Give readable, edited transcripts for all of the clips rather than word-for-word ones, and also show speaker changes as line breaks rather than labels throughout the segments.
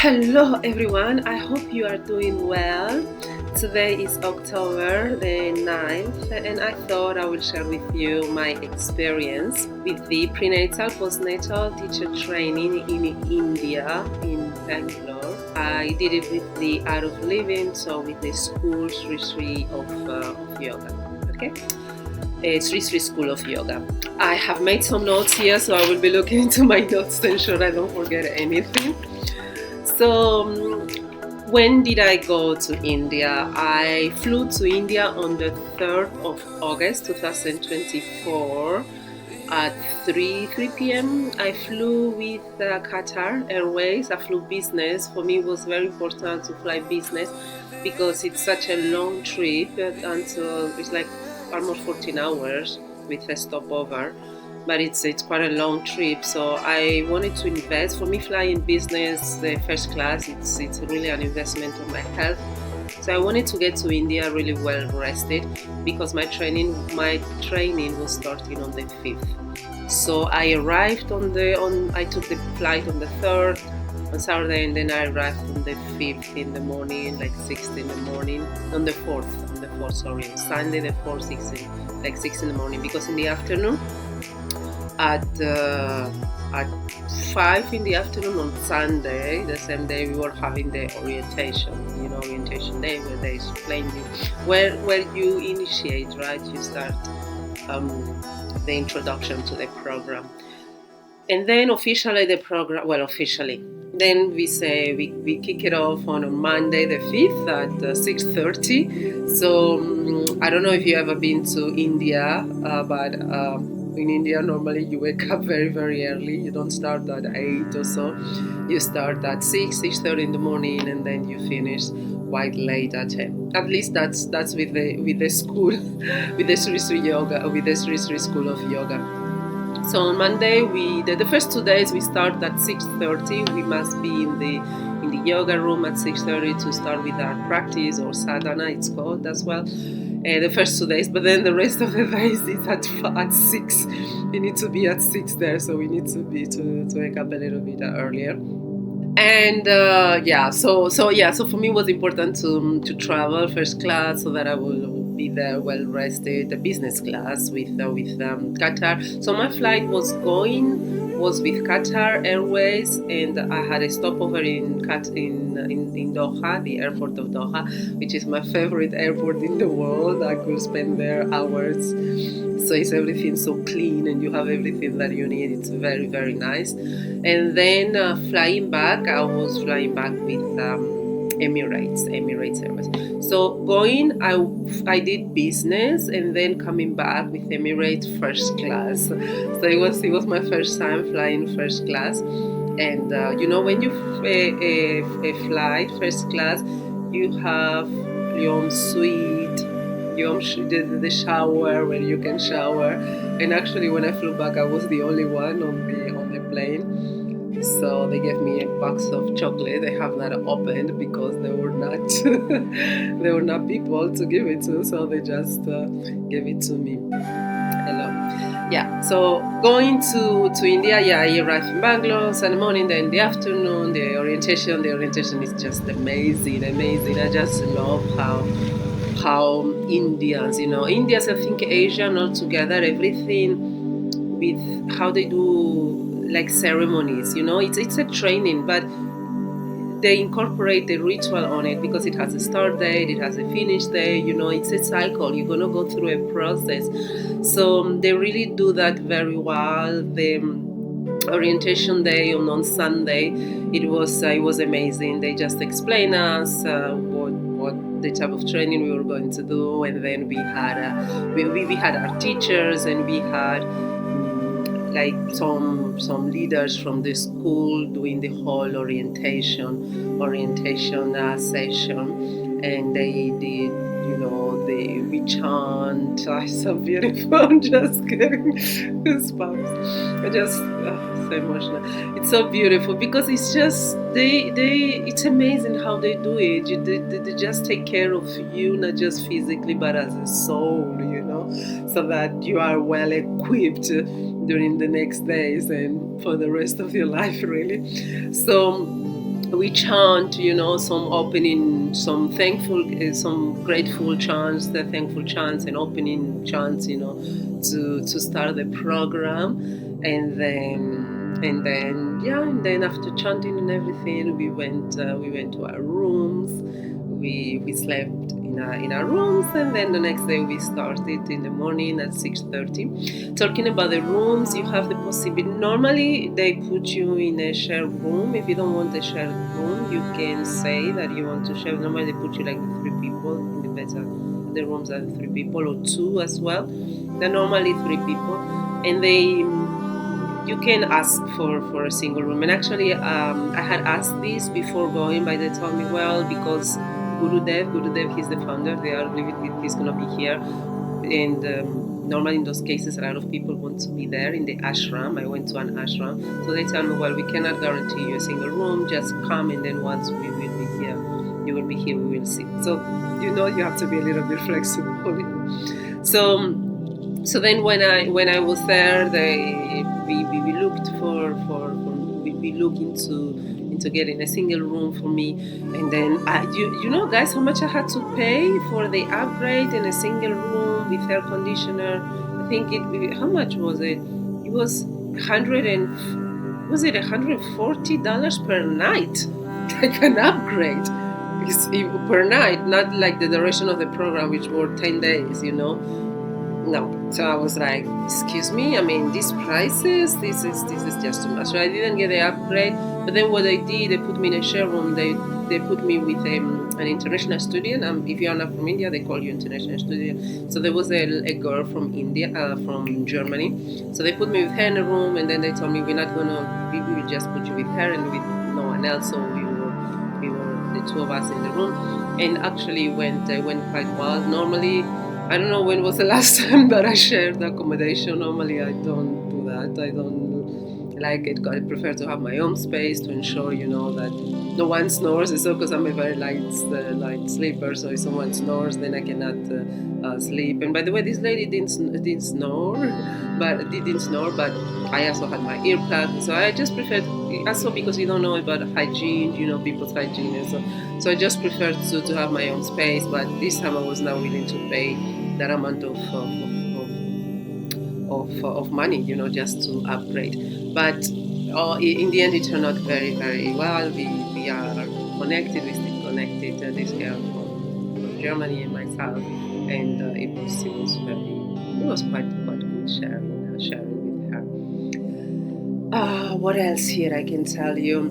Hello everyone, I hope you are doing well. Today is October the 9th, and I thought I will share with you my experience with the prenatal postnatal teacher training in India, in Bangalore. I did it with the Art of Living, so with the school Sri of Yoga. Okay? Sri School of Yoga. I have made some notes here, so I will be looking into my notes to ensure I don't forget anything. So, when did I go to India? I flew to India on the 3rd of August 2024 at 3 p.m. I flew with Qatar Airways. I flew business. For me, it was very important to fly business because it's such a long trip until it's like almost 14 hours with a stopover. But it's quite a long trip, so I wanted to invest. For me, flying business, the first class, it's really an investment on my health. So I wanted to get to India really well rested because my training was starting on the 5th. So I arrived I took the flight on the 3rd on Saturday, and then I arrived on the 5th in the morning, like 6 in the morning, on the 4th, sorry, on Sunday the 4th, 6 in the morning, because in the afternoon at 5 in the afternoon on Sunday, the same day, we were having the orientation day, where they explain you where you initiate, right? You start the introduction to the program, and then officially then we kick it off on Monday the 5th at 6:30. So I don't know if you ever been to India, but in India, normally you wake up very, very early. You don't start at 8 or so. You start at 6:30 in the morning, and then you finish quite late at 10. At least that's with the school, with the Sri Yoga, with the Sri School of Yoga. So on Monday, the first 2 days we start at 6:30. We must be in the yoga room at 6:30 to start with our practice, or sadhana it's called as well. The first 2 days, but then the rest of the days is at 6. We need to be at 6 there, so we need to wake up a little bit earlier. And so for me it was important to travel first class so that I will be there well rested. The business class with Qatar. So my flight was with Qatar Airways, and I had a stopover in Doha, the airport of Doha, which is my favorite airport in the world. I could spend there hours. So it's everything so clean, and you have everything that you need. It's very, very nice. And then flying back, I was flying back with Emirates Airways. So going, I did business, and then coming back with Emirates first class. So it was my first time flying first class. And when you fly first class, you have your suite, the shower where you can shower. And actually, when I flew back, I was the only one on the plane. So they gave me a box of chocolate. They have that opened because they were not people to give it to, so they just gave it to me. Hello. Yeah, so going to India, I arrived in Bangalore Sunday morning. Then in the afternoon, the orientation is just amazing. I just love how Indians, I think Asian altogether, everything with how they do like ceremonies, it's a training, but they incorporate the ritual on it because it has a start date, it has a finish date, it's a cycle. You're gonna go through a process. So they really do that very well. The orientation day on Sunday, it was amazing. They just explain us what the type of training we were going to do, and then we had we had our teachers, and we had like some leaders from the school doing the whole orientation session, and they did, we chant. It's so beautiful. I'm just getting goosebumps. I just so emotional. It's so beautiful because it's just it's amazing how they do it. They just take care of you, not just physically but as a soul, so that you are well equipped during the next days and for the rest of your life, really. So we chant, some thankful, some grateful chants, the thankful chants and opening chants, to start the program, and then after chanting and everything, we went to our rooms. We slept in our rooms, and then the next day we started in the morning at 6:30. Talking about the rooms, you have the possibility. Normally, they put you in a shared room. If you don't want a shared room, you can say that you want to share. Normally, they put you like with 3 people in the beds. The rooms are 3 people or two as well. They're normally 3 people, and you can ask for a single room. And actually, I had asked this before going, but they told me, well, because Gurudev, he's the founder. They are living. He's gonna be here, and normally in those cases, a lot of people want to be there in the ashram. I went to an ashram, so they tell me, well, we cannot guarantee you a single room. Just come, and then once we will be here, you will be here. We will see. So you have to be a little bit flexible. So then when I was there, we looked we looked into getting a single room for me, and then guys, how much I had to pay for the upgrade in a single room with air conditioner. I think how much was it? It was $140 per night, like an upgrade. Because per night, not like the duration of the program, which were 10 days, No. So I was like, excuse me, I mean, these prices, this is just too much. So I didn't get the upgrade, but then what they did, they put me in a share room. They put me with an international student. If you are not from India, they call you international student. So there was a girl from India, from Germany. So they put me with her in a room, and then they told me, we will just put you with her and with no one else. So we were the two of us in the room, and actually went quite well. Normally, I don't know when was the last time that I shared accommodation. Normally, I don't do that. I don't like it. I prefer to have my own space to ensure, that no one snores. It's because I'm a very light sleeper. So if someone snores, then I cannot sleep. And by the way, this lady didn't snore, but I also had my earplugs. So I just preferred, also because you don't know about hygiene, people's hygiene, and so I just preferred to have my own space. But this time I was not willing to pay that amount of money, just to upgrade. But in the end, it turned out very, very well. We are connected. We still connected. This girl from Germany and myself, and it was quite good sharing with her. What else here I can tell you?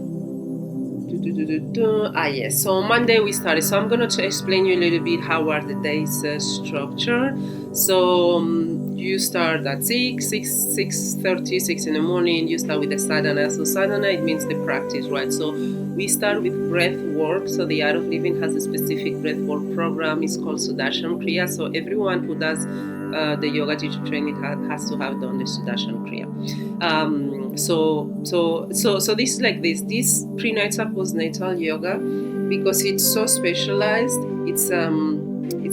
Yes. So Monday we started. So I'm going to explain you a little bit how are the days structured. So you start at 6:30, 6 in the morning. You start with the sadhana. So sadhana, it means the practice, right? So we start with breath work. So the Art of Living has a specific breath work program. It's called Sudarshan Kriya. So everyone who does the yoga teacher training has to have done the Sudarshan Kriya. So this is like this. This prenatal postnatal yoga, because it's so specialized. It's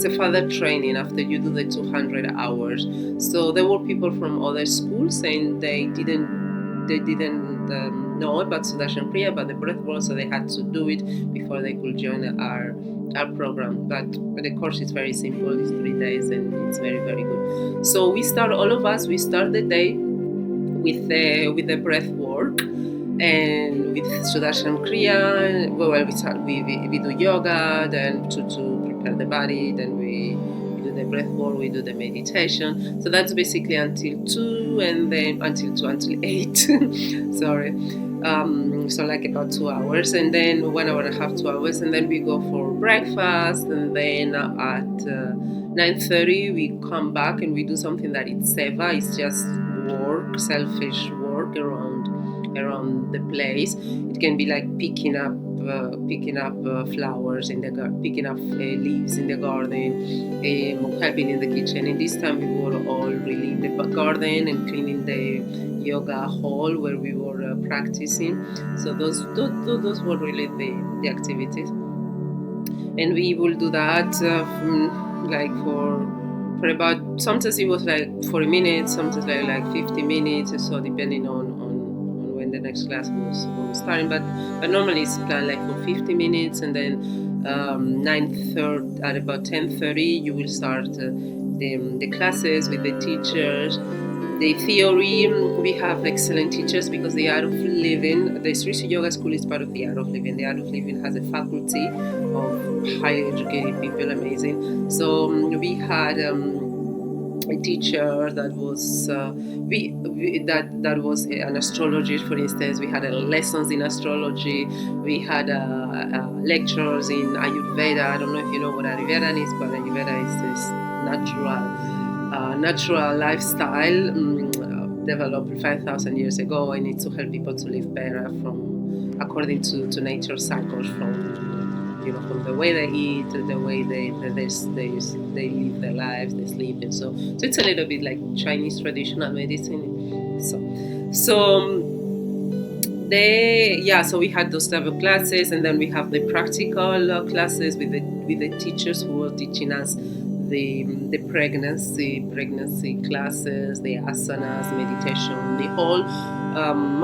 a further training after you do the 200 hours. So there were people from other schools, and they didn't know about Sudarshan Kriya, about the breath work, so they had to do it before they could join our program. But the course is very simple. It's 3 days, and it's very, very good. So we start the day with the breath work and with Sudarshan Kriya. Well, we do yoga, then to prepare the body, then we do the breath work, we do the meditation. So that's basically until 2, and then until 8. Sorry. So like about 2 hours, and then 1 hour and a half, 2 hours, and then we go for breakfast, and then at 9:30 we come back and we do something that it's seva. It's just work, selfish work around the place. It can be like picking up flowers in the garden, picking up leaves in the garden, helping in the kitchen. And this time we were all really in the garden and cleaning the yoga hall where we were practicing. So those were really the activities, and we will do that like for about, sometimes it was like 40 minutes, sometimes like 50 minutes, so depending on when when the next class was starting. But normally it's planned like for 50 minutes, and then 9:30 at about 10:30 you will start the classes with the teachers. The theory, we have excellent teachers because the Art of Living, the Sri Yoga School is part of the Art of Living. The Art of Living has a faculty of highly educated people, amazing. So we had a teacher that was that was an astrologist. For instance, we had lessons in astrology. We had lectures in Ayurveda. I don't know if you know what Ayurveda is, but Ayurveda is this natural lifestyle developed 5,000 years ago, and it's to help people to live better from according to nature cycles, from the way they eat, the way they live their lives, they sleep, and so it's a little bit like Chinese traditional medicine. So we had those type of classes, and then we have the practical classes with the teachers who were teaching us the pregnancy classes, the asanas, meditation, the whole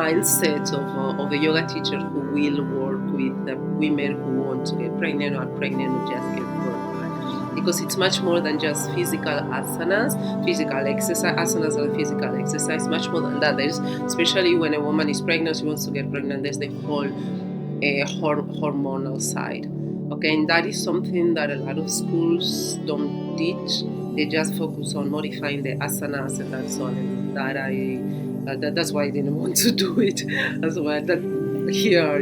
mindset of a yoga teacher who will work with the women who want to get pregnant or are pregnant or just get birth. Because it's much more than just physical asanas, physical exercise. Asanas are physical exercise, much more than that. There's, especially when a woman is pregnant, she wants to get pregnant, there's the whole hormonal side. Okay, and that is something that a lot of schools don't teach. They just focus on modifying the asanas and so on. And that's why I didn't want to do it as well. That here,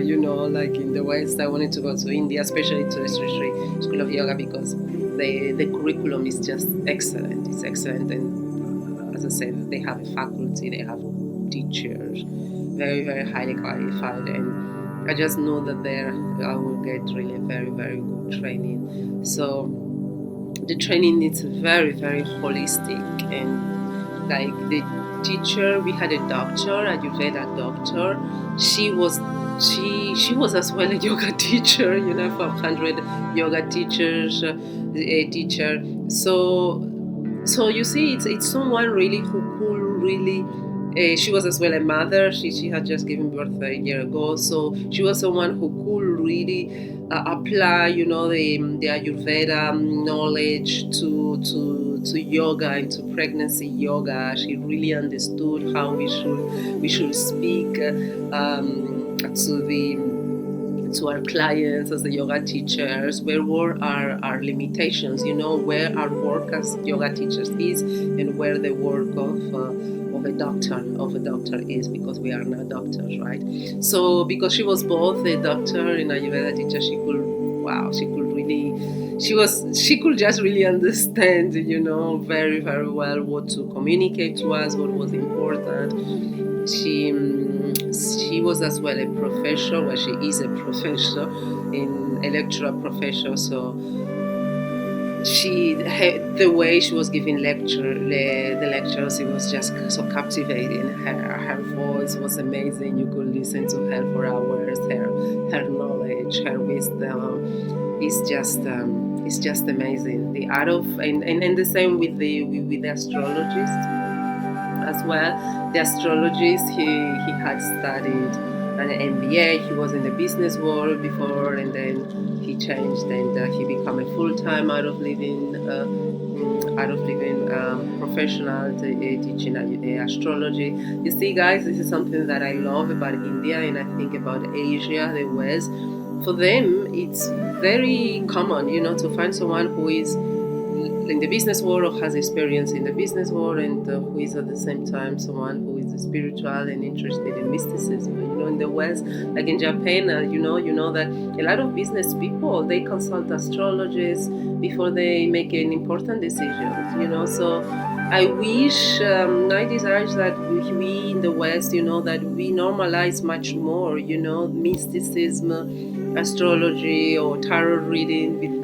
like in the West, I wanted to go to India, especially to the Sri School of Yoga, because the curriculum is just excellent. It's excellent, and as I said, they have a faculty, they have teachers, very, very highly qualified, and I just know that there I will get really very, very good training. So the training is very, very holistic, and like the teacher, we had a doctor, a Ayurveda doctor. She was as well a yoga teacher, for 100 yoga teachers, a teacher. So you see, it's someone really who could really. She was as well a mother. She had just given birth a year ago, so she was someone who could really apply, the Ayurveda knowledge to yoga and to pregnancy yoga. She really understood how we should speak to our clients as the yoga teachers, where were our limitations, where our work as yoga teachers is, and where the work of a doctor is, because we are not doctors, right? So because she was both a doctor and a Ayurveda teacher, she could just really understand, very, very well what to communicate to us, what was important. She was as well a professor. Well, she is a professor, a lecturer professor. So the way she was giving the lectures, it was just so captivating. Her voice was amazing. You could listen to her for hours. Her knowledge, her wisdom is just amazing. The art of and the same with the astrologists as well. The astrologist, he had studied an MBA. He was in the business world before, and then he changed, and he became a full-time Art of Living professional teaching astrology. You see, guys, this is something that I love about India, and I think about Asia, the West. For them, it's very common, to find someone who is in the business world or has experience in the business world, and who is at the same time someone who is spiritual and interested in mysticism. In the West, like in Japan, you know that a lot of business people, they consult astrologists before they make an important decision. So I wish, I desire that we in the West, that we normalize much more, mysticism, astrology or tarot reading with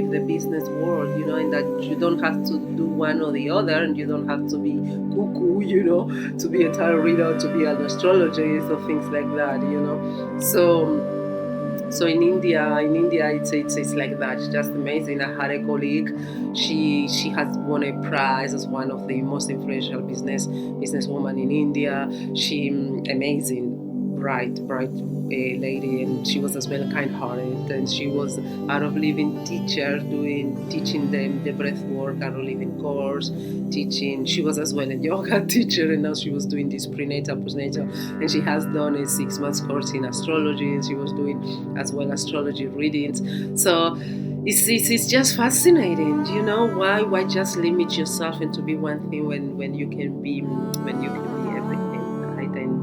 the business world, and that you don't have to do one or the other, and you don't have to be cuckoo, to be a tarot reader, to be an astrologist or things like that, So in India, it's like that. It's just amazing. I had a colleague. She has won a prize as one of the most influential businesswoman in India. She amazing, bright lady, and she was as well kind-hearted, and she was out of living teacher teaching them the breath work out of living course, teaching. She was as well a yoga teacher, and now she was doing this prenatal, postnatal, and she has done a 6 month course in astrology, and she was doing as well astrology readings. So it's just fascinating, you know. Why just limit yourself into be one thing when you can be everything, right? And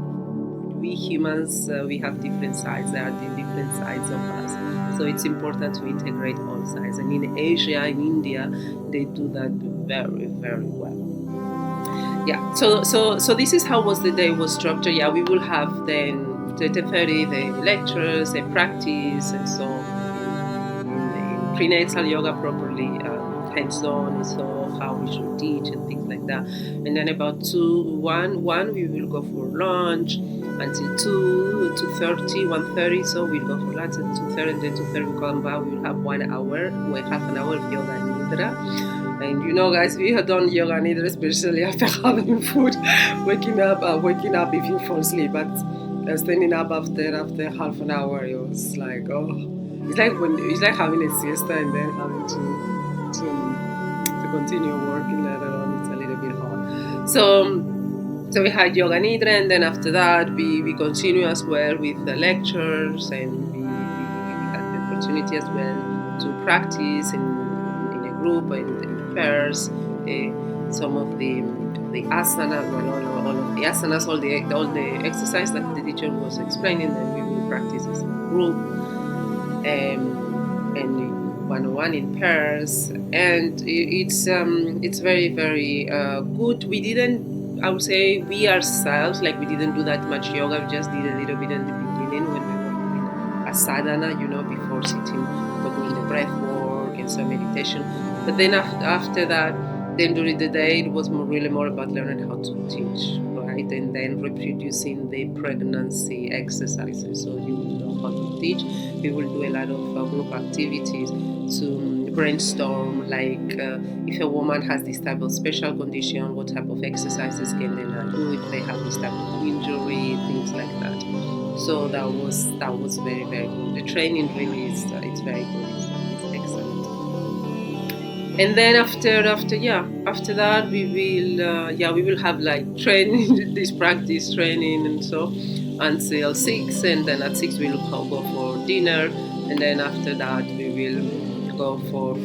we humans, we have different sides. There are the different sides of us, so it's important to integrate all sides. And in Asia, in India, they do that very, very well. Yeah. So this is how was the day was structured. Yeah, we will have then the 30 the lectures, the practice, and so in prenatal yoga properly, hands-on, and so how we should teach and things like that. And then about 1 we will go for lunch until 2:30, 1:30. So we'll go for lunch at 2:30, and then 2:30 we come back. We will have 1 hour, half an hour of yoga and nidra. And you know, guys, we have done yoga and nidra, especially after having food, waking up if you fall asleep, but standing up after half an hour, it was like, oh. It's like having a siesta and then having to continue working later on. It's a little bit hard. So we had yoga nidra, and then after that we continue as well with the lectures, and we had the opportunity as well to practice in a group and in pairs. Some of the asanas, all of the asanas, all the exercise that the teacher was explaining, then we will practice as a group. And one-on-one in pairs, and it's very, very good. We didn't, I would say, we ourselves, like, we didn't do that much yoga. We just did a little bit in the beginning when we were doing a sadhana, you know, before sitting, doing the breath work and some meditation. But then after that, then during the day, it was really more about learning how to teach, right? And then reproducing the pregnancy exercises, so you know how to teach. We will do a lot of group activities to brainstorm, like if a woman has this type of special condition, what type of exercises can they not do if they have this type of injury, things like that. So that was very, very good. The training really is it's very good. It's excellent. And then after that we will have like training, this practice training, and so until 6, and then at 6 we'll go for dinner, and then after that we will go for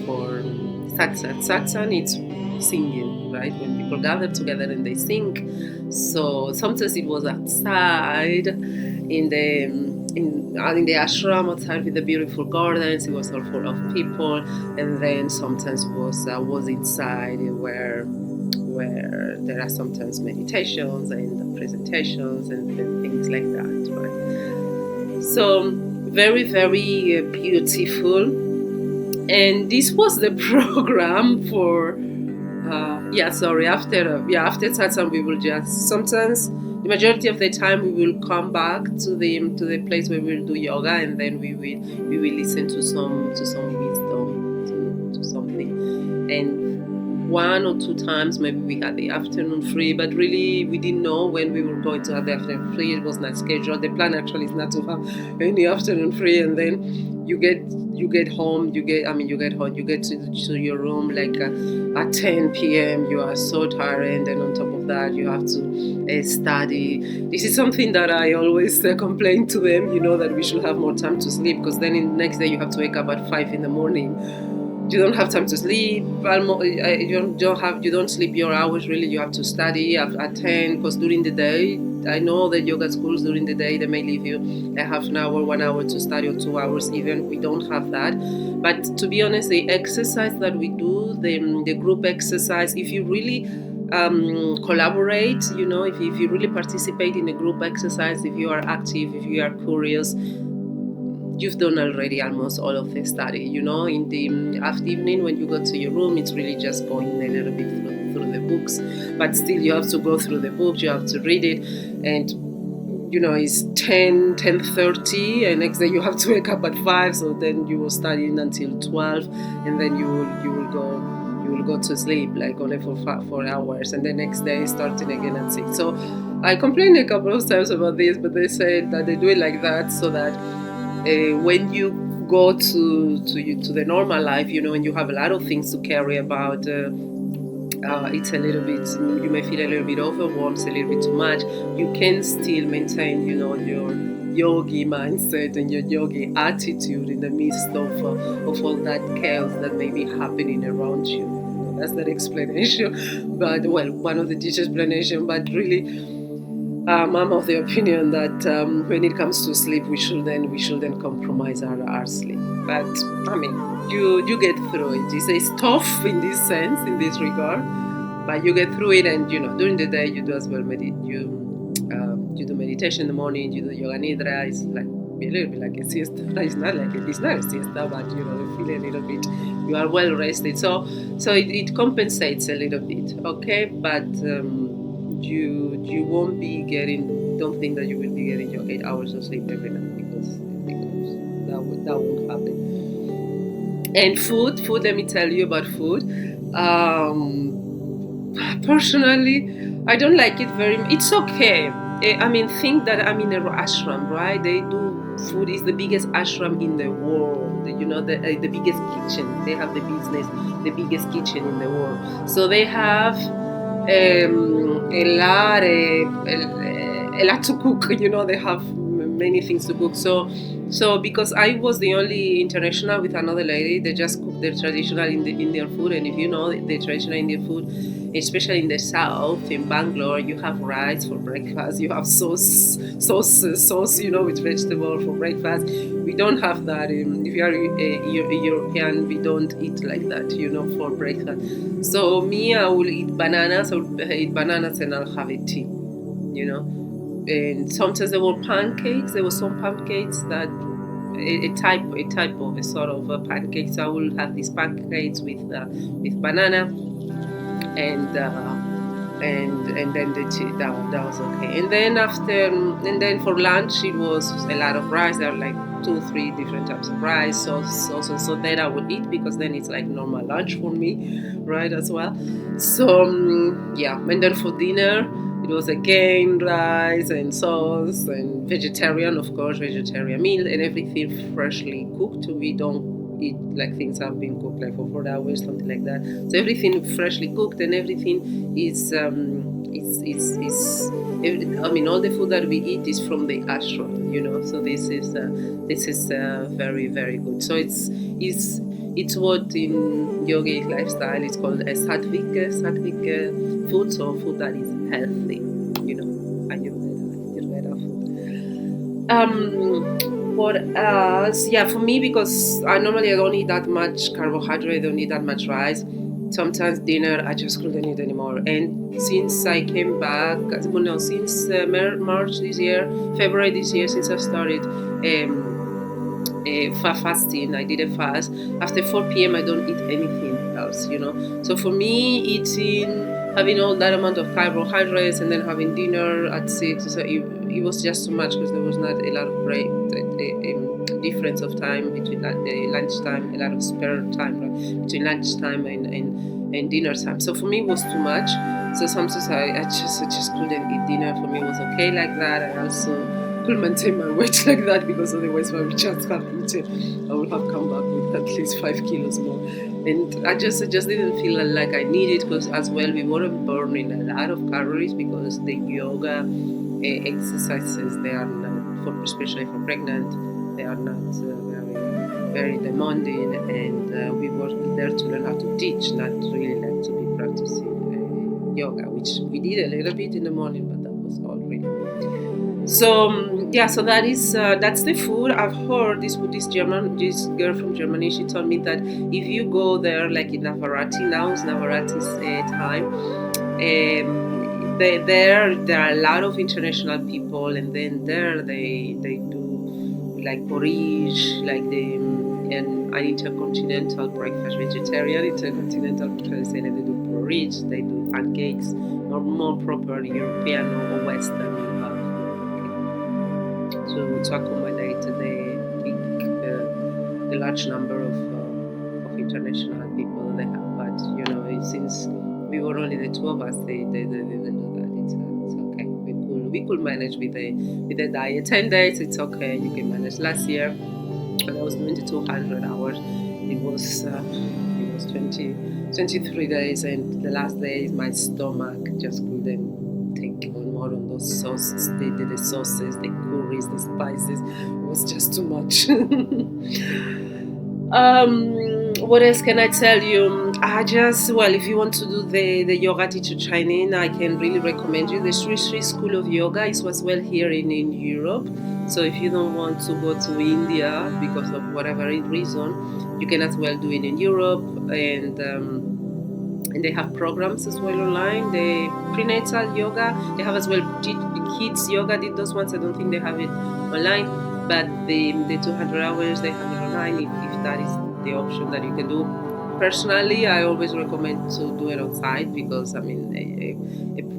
satsang. Satsang, it's singing, right? When people gather together and they sing. So sometimes it was outside in the ashram, outside with the beautiful gardens. It was all full of people, and then sometimes was inside where there are sometimes meditations and presentations and things like that, right? So very, very beautiful. And this was the program for after satsang we will just sometimes, the majority of the time, we will come back to the place where we will do yoga, and then we will listen to some wisdom, to something. And 1 or 2 times maybe we had the afternoon free, but really we didn't know when we were going to have the afternoon free. It was not scheduled. The plan actually is not to have any afternoon free, and then you get home, you get to your room like at 10 p.m. You are so tired, and on top of that you have to study. This is something that I always complain to them, you know, that we should have more time to sleep, because then in the next day you have to wake up at 5 in the morning. You don't have time to sleep. You don't sleep your hours, really. You have to study at 10, because during the day, I know that yoga schools during the day, they may leave you a half an hour, 1 hour to study, or 2 hours even. We don't have that. But to be honest, the exercise that we do, the group exercise, if you really collaborate, you know, if you really participate in a group exercise, if you are active, if you are curious, you've done already almost all of the study. You know, in the after evening when you go to your room, it's really just going a little bit through the books, but still you have to go through the book, you have to read it, and you know, it's 10:30, and next day you have to wake up at 5, so then you will study until 12, and then you will you will go to sleep like only for 4 hours, and the next day starting again at 6. So I complained a couple of times about this, but they said that they do it like that so that when you go to the normal life, when you have a lot of things to carry about. It's a little bit, you may feel a little bit overwhelmed, a little bit too much. You can still maintain, your yogi mindset and your yogi attitude in the midst of all that chaos that may be happening around you. That's that explanation, but well, one of the teacher's explanation. But really, I'm of the opinion that when it comes to sleep, we shouldn't compromise our sleep. But I mean, you get through it. It's tough in this sense, in this regard, but you get through it. And during the day, you do as well you do meditation in the morning. You do yoga nidra. It's like a little bit like a siesta. It's not a siesta, but you feel a little bit. You are well rested, so it compensates a little bit. Okay, but. You won't be getting. Don't think that you will be getting your 8 hours of sleep every night because that won't happen. And food. Let me tell you about food. Personally, I don't like it very. It's okay. I mean, think that I'm in a ashram, right? They do food is the biggest ashram in the world. The biggest kitchen. They have the biggest kitchen in the world. So they have a lot to cook. They have many things to cook. So because I was the only international with another lady, they just cook their traditional Indian food. And if you know the traditional Indian food, especially in the south, in Bangalore, you have rice for breakfast. You have sauce, with vegetable for breakfast. We don't have that. If you are a European, we don't eat like that, for breakfast. So me, I will eat bananas. And I'll have a tea, And sometimes there were pancakes. There were some pancakes that a type of a sort of a pancake. So I will have these pancakes with banana and then the tea. That was okay. And then for lunch it was a lot of rice. There were like 2-3 different types of rice, sauce also. So then I would eat because then it's like normal lunch for me, right, as well. So and then for dinner it was again rice and sauce and vegetarian, of course, vegetarian meal and everything freshly cooked. We don't eat like things have been cooked like for 4 hours, something like that. So everything freshly cooked and everything is all the food that we eat is from the ashram, So this is very, very good. So it's what in yogic lifestyle is called a sattvic food, so food that is healthy, Ayurveda food. What else? Yeah, for me, because I don't eat that much carbohydrate, don't eat that much rice. Sometimes dinner I just couldn't eat anymore. And since I came back, since March this year, February this year, since I started fasting, I did a fast. After 4 p.m. I don't eat anything else, So for me, having all that amount of carbohydrates and then having dinner at 6, so it was just too much because there was not a lot of break, difference of time between the lunchtime, a lot of spare time, right, between lunchtime and dinner time. So for me, it was too much. So sometimes I just couldn't eat dinner. For me, it was okay like that. I also could maintain my weight like that because otherwise, if I would just have eaten, I would have come back with at least 5 kilos more. And I just didn't feel like I needed, because as well we weren't burning a lot of calories because the yoga exercises, they are not, especially for pregnant, they are not very, very demanding, and we were there to learn how to teach, not really like to be practicing yoga, which we did a little bit in the morning, but that was all really. So so that's the food. I've heard this girl from Germany. She told me that if you go there, like in Navaratri, now it's Navaratri's time. There are a lot of international people, and then there they do like porridge, like an intercontinental breakfast, vegetarian intercontinental breakfast. They do porridge, they do pancakes, or more proper European or Western. To accommodate the large number of international people they have, but since we were only the two of us, they didn't do that. It's okay. We could manage with the diet. 10 days, it's okay. You can manage. Last year, when I was doing the 200 hours, it was 23 days, and the last days my stomach just couldn't take on more on those sauces. The sauces, the curries, the spices. It was just too much. What else can I tell you? If you want to do the yoga teacher training, I can really recommend you the Sri Sri School of Yoga. It was well here in Europe. So if you don't want to go to India because of whatever reason, you can as well do it in Europe, and they have programs as well online. The prenatal yoga, they have as well the kids yoga. Did those ones? I don't think they have it online, but the 200 hours they have it online if that is the option that you can do. Personally, I always recommend to do it outside because I mean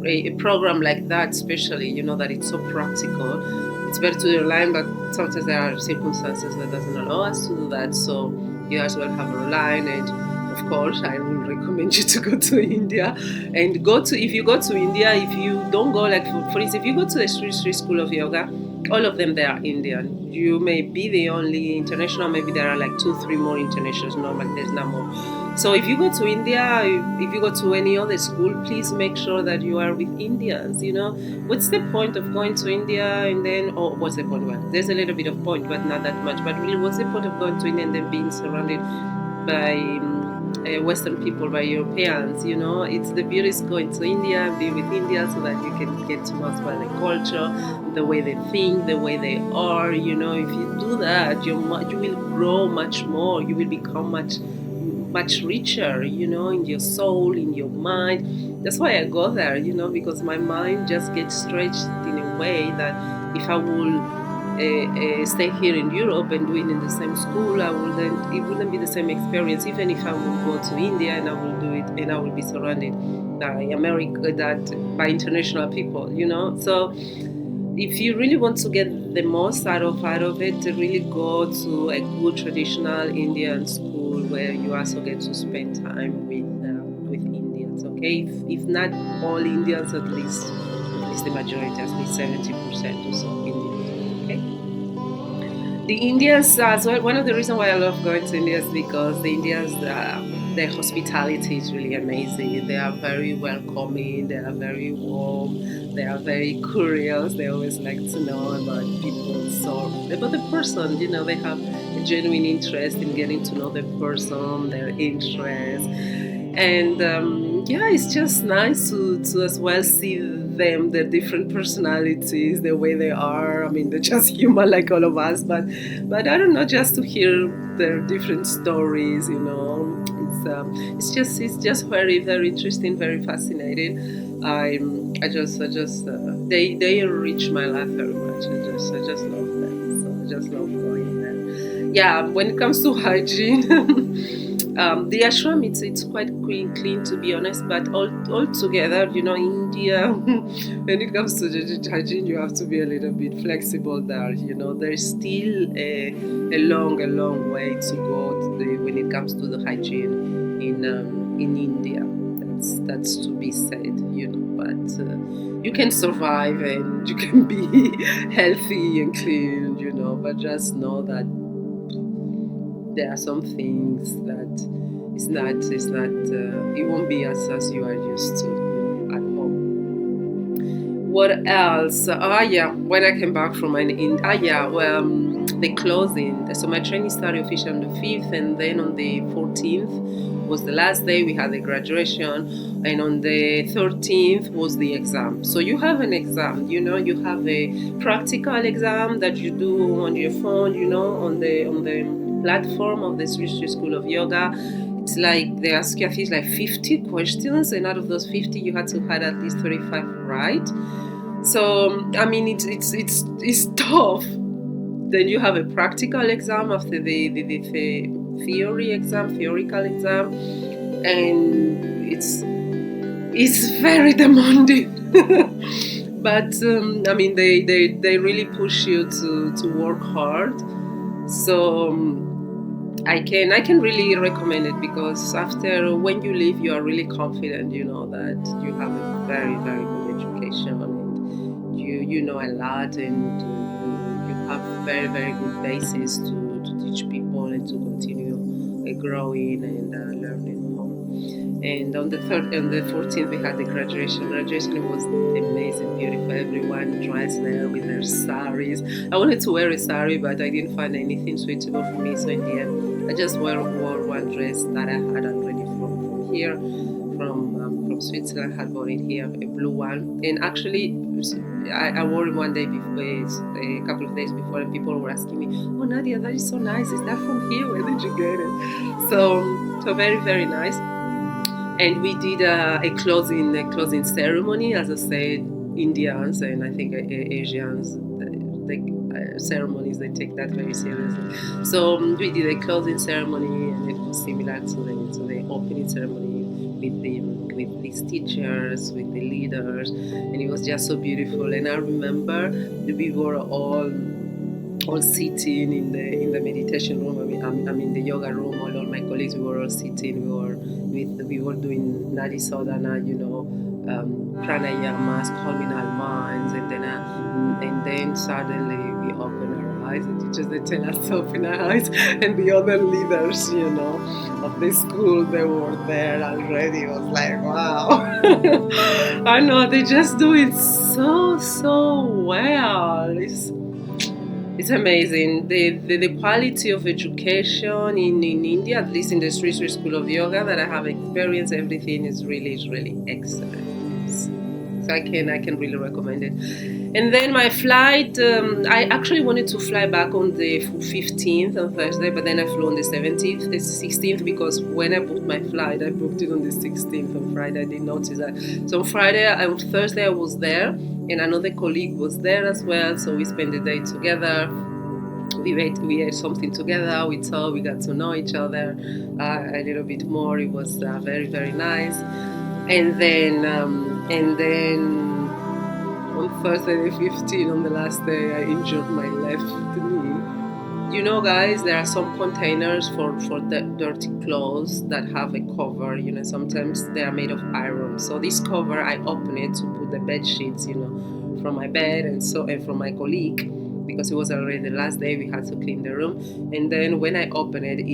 a program like that, especially that it's so practical. It's better to do it online, but sometimes there are circumstances that doesn't allow us to do that. So you as well have it online, and of course, I will recommend you to go to India and if you go to India, if you don't go like for instance, if you go to the Sri Sri School of Yoga, all of them they are Indian. You may be the only international, maybe there are like 2-3 more internationals. Normally there's not more. So if you go to India, if you go to any other school, please make sure that you are with Indians. What's the point of going to India and then, what's the point? Well, there's a little bit of point, but not that much. But really, what's the point of going to India and then being surrounded by Western people, by Europeans? It's the beauty is going to India, be with India, so that you can get to know as well the culture, the way they think, the way they are. If you do that, you will grow much more. You will become much richer, in your soul, in your mind. That's why I go there, because my mind just gets stretched in a way that if I will stay here in Europe and do it in the same school, it wouldn't be the same experience. Even if I will go to India and I will do it, and I will be surrounded by international people, So if you really want to get the most out of it, really go to a good traditional Indian school where you also get to spend time with Indians. Okay, if not all Indians, at least the majority, at least 70% or so Indians. Okay. The Indians as well. One of the reasons why I love going to India is because the Indians, their hospitality is really amazing. They are very welcoming. They are very warm. They are very curious. They always like to know about people. So about the person, they have a genuine interest in getting to know the person, their interests, and it's just nice to as well see them, their different personalities, the way they are. I mean, they're just human like all of us, but I don't know, just to hear their different stories. It's just very, very interesting, very fascinating. They enrich my life very much. I just love them. So I just love going there. Yeah, when it comes to hygiene. The ashram, it's quite clean, to be honest, but all together, India, when it comes to hygiene, you have to be a little bit flexible there. There's still a long way to go when it comes to the hygiene in India. That's to be said, but you can survive and you can be healthy and clean, but just know that there are some things that it won't be as you are used to at home. What else? When I came back from the closing. So my training started officially on the 5th, and then on the 14th was the last day. We had the graduation, and on the 13th was the exam. So you have an exam, you have a practical exam that you do on your phone, on the platform of the Sri Sri School of Yoga. It's like they ask you, I think, like 50 questions, and out of those 50, you had to have at least 35 right. So I mean, it's tough. Then you have a practical exam after the theoretical exam, and it's very demanding. But I mean, they really push you to work hard. So I can really recommend it because after when you leave, you are really confident. You know that you have a very very good education and you know a lot and you have very very good basis to teach people and to continue growing and learning more. And on the third and the 14th, we had the graduation. Graduation was amazing, beautiful. Everyone dressed there with their saris. I wanted to wear a sari, but I didn't find anything suitable for me. So in the end, I just wore one dress that I had already from here, from Switzerland. I had bought it here, a blue one. And actually, I wore it one day before, a couple of days before, and people were asking me, "Oh, Nadia, that is so nice. Is that from here? Where did you get it?" So very very nice. And we did a closing ceremony. As I said, Indians and I think Asians, ceremonies, they take that very seriously. So we did a closing ceremony, and it was similar to the opening ceremony with these teachers, with the leaders, and it was just so beautiful. And I remember we were all sitting in the meditation room. I'm in the yoga room. All my colleagues, we were all sitting. We were doing Nadi Sadhana, pranayamas, calming our minds, and then suddenly we open our eyes. The teachers, they tell us to open our eyes, and the other leaders, of the school, they were there already. It was like, wow. I know they just do it so well. It's amazing. The quality of education in India, at least in the Sri Sri School of Yoga that I have experienced, everything is really excellent. So I can really recommend it. And then my flight, I actually wanted to fly back on the 15th on Thursday, but then I flew on the 17th, the 16th, because when I booked my flight, I booked it on the 16th on Friday. I didn't notice that. So on Thursday, I was there, and another colleague was there as well. So we spent the day together. We ate something together. We talked. We got to know each other a little bit more. It was very very nice. And then on Thursday the 15th, on the last day, I injured my left knee. Guys, there are some containers for the dirty clothes that have a cover. Sometimes they are made of iron. So this cover, I open it to put the bed sheets, from my bed and from my colleague, because it was already the last day. We had to clean the room. And then when I open it,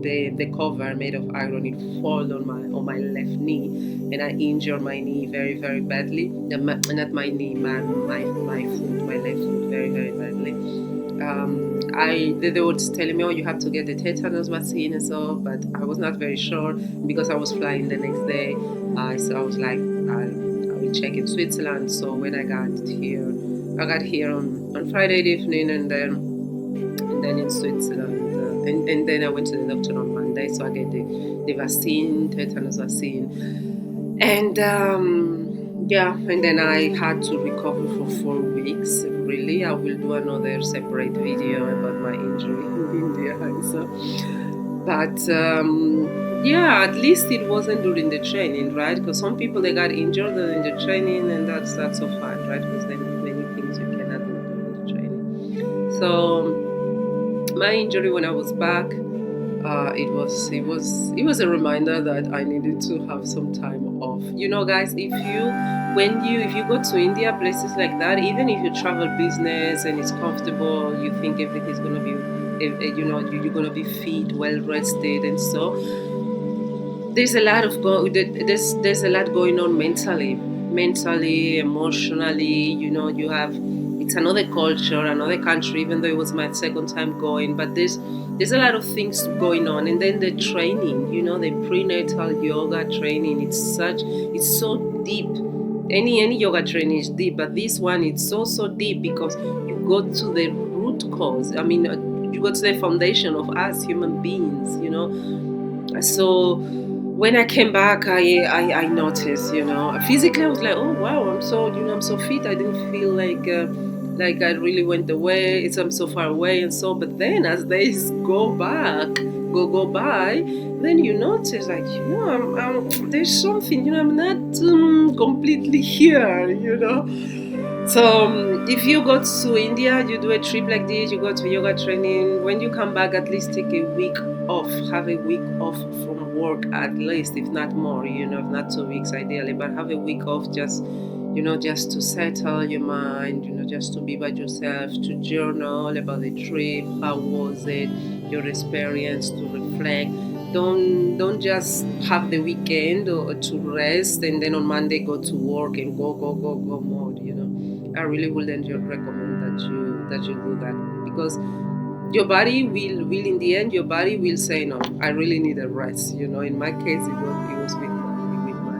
the cover made of iron, it falls on my left knee, and I injured my knee very very badly. Not my knee, my foot, my left foot, very very badly. They were just telling me, "Oh, you have to get the tetanus vaccine," and so, but I was not very sure because I was flying the next day. So I was like, I will check in Switzerland. So when I got here on Friday evening, and then in Switzerland, and then I went to the doctor on Monday. So I get the vaccine, tetanus vaccine, and yeah, and then I had to recover for 4 weeks. Really, I will do another separate video about my injury in India. So, but yeah, at least it wasn't during the training, right? Because some people, they got injured during the training, and that's so fine, right? Because there are many things you cannot do during the training. So my injury when I was back, it was a reminder that I needed to have some time off. Guys, if you go to India, places like that, even if you travel business and it's comfortable, you think everything's gonna be, you're gonna be fit, well rested, and so there's a lot there's a lot going on mentally, emotionally. You have, it's another culture, another country, even though it was my second time going, but there's a lot of things going on. And then the training, the prenatal yoga training, it's so deep. Any yoga training is deep, but this one, it's so deep because you go to the root cause. I mean, you go to the foundation of us human beings. So when I came back, I noticed, physically I was like, oh wow, I'm so fit. I didn't feel like I really went away. I'm so far away, and so. But then as days go back, go by, then you notice like, there's something, I'm not completely here, So if you go to India, you do a trip like this, you go to yoga training. When you come back, at least take a week off. Have a week off from work, at least, if not more. If not 2 weeks ideally, but have a week off. Just to settle your mind. Just to be by yourself, to journal about the trip. How was it? Your experience, to reflect. Don't just have the weekend or to rest and then on Monday go to work and go more. I really wouldn't recommend that you do that, because your body will in the end, your body will say no. I really need a rest. In my case, it was with my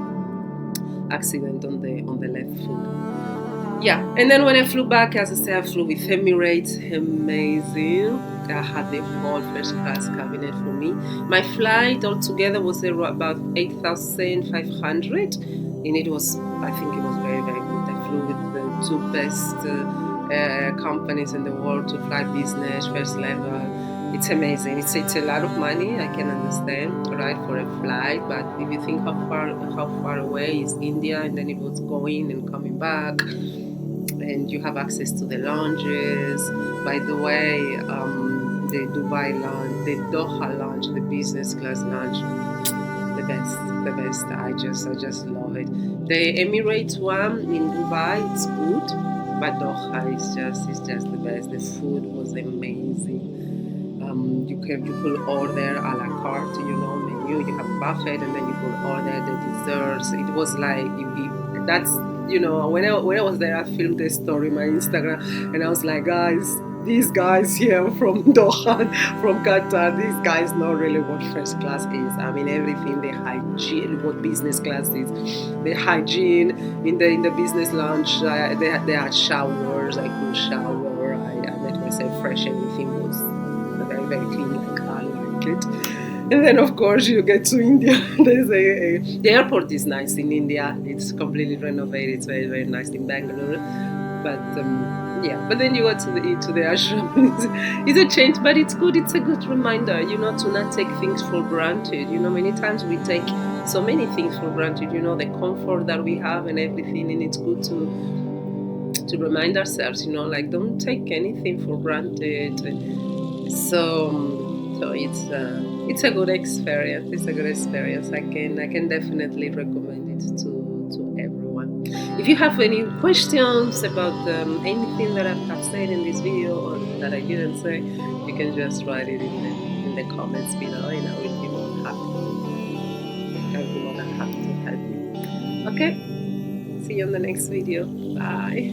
accident on the left foot. Yeah, and then when I flew back, as I said, I flew with Emirates. Amazing. I had the whole first class cabinet for me. My flight altogether was about 8,500, and it was, I think it was very, very good. I flew with the two best companies in the world to fly business, first level. It's amazing. It's a lot of money, I can understand, right, for a flight. But if you think how far away is India, and then it was going and coming back, and you have access to the lounges. By the way, the Dubai lounge, the Doha lounge, the business class lounge, the best. I just love it. The Emirates one in Dubai, it's good, but Doha is just the best. The food was amazing. You could order a la carte, menu. You have buffet, and then you could order the desserts. It was like that's when I was there, I filmed a story on my Instagram, and I was like, guys, these guys here from Doha, from Qatar, these guys know really what first class is. I mean, everything, the hygiene, what business class is, the hygiene in the business lounge. They had showers. I could shower. I made myself fresh. Everything was very, very clean. Like I like it. And then, of course, you get to India. The airport is nice in India. It's completely renovated. It's very, very nice in Bengaluru. But but then you go to the ashram. It's a change, but it's good. It's a good reminder, to not take things for granted. Many times we take so many things for granted. The comfort that we have and everything, and it's good to remind ourselves. Like, don't take anything for granted. So it's a good experience. It's a good experience. I can definitely recommend it to everyone. If you have any questions about anything that I have said in this video or that I didn't say, you can just write it in the comments below, and I will be more than happy. I'll be more than happy to help you. Okay. See you on the next video. Bye.